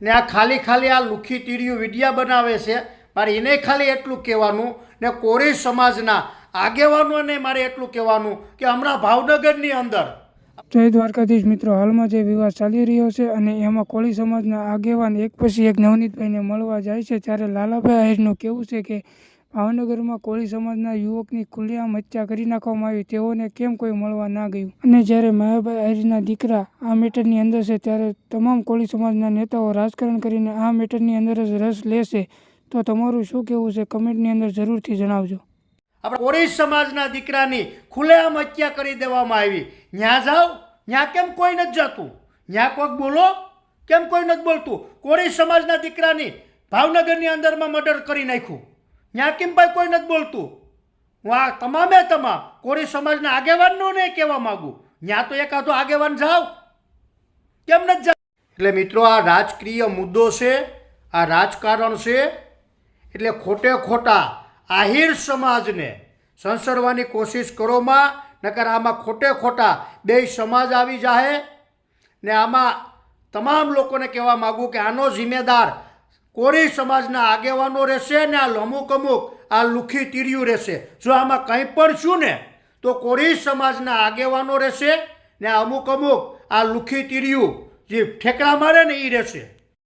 ને આ ખાલી ખાલી આ લુખી તીડિયું વિડિયા બનાવે છે. મારે એને ખાલી એટલું કહેવાનું ને કોરી સમાજના આગેવાનોને મારે એટલું કહેવાનું કે હમણાં ભાવનગરની અંદર જય દ્વારકાધીશ મિત્રો, હાલમાં જે વિવાદ ચાલી રહ્યો છે અને એમાં કોળી સમાજના આગેવાન એક પછી એક નવનીતભાઈને મળવા જાય છે, ત્યારે લાલાભાઈ આહિરનું કહેવું છે કે ભાવનગરમાં કોળી સમાજના યુવકની ખુલ્લેઆમ હત્યા કરી નાખવામાં આવી, તેઓને કેમ કોઈ મળવા ના ગયું. અને જ્યારે માયાભાઈ આહિરના દીકરા આ મેટરની અંદર છે, ત્યારે તમામ કોળી સમાજના નેતાઓ રાજકારણ કરીને આ મેટરની અંદર જ રસ લેશે. તો તમારું શું કહેવું છે, કમેન્ટની અંદર જરૂરથી જણાવજો. આપણે કોરી સમાજના દીકરાની ખુલ્લેઆમ હત્યા કરી દેવામાં આવી. ન્યા જાઓ, ન્યા કેમ કોઈ નથી જતું? ન્યા કોઈક બોલો, કેમ કોઈ નથી બોલતું? કોરી સમાજના દીકરાની ભાવનગરની અંદરમાં મર્ડર કરી નાખ્યું. ન્યા કેમ ભાઈ કોઈ નથી બોલતું? હું આ તમામ કોરી સમાજના આગેવાનનું નહીં કહેવા માગું, ન્યા તો એકાદો આગેવાન જાઓ, કેમ નથી જાવ? એટલે મિત્રો, આ રાજકીય મુદ્દો છે, આ રાજકારણ છે. એટલે ખોટે ખોટા આહિર સમાજને સંસરવાની કોશિશ કરોમાં, નકર આમાં ખોટે ખોટા બે સમાજ આવી જાય. ને આમાં તમામ લોકોને કહેવા માગું કે આનો જિમ્મેદાર કોરી સમાજના આગેવાનો રહેશે ને આ અમુક આ લુખી તીડિયું રહેશે. જો આમાં કંઈ પણ છું ને તો કોરી સમાજના આગેવાનો રહેશે ને અમુક આ લુખી તીડિયું જે ઠેકડા મારે ને એ રહેશે.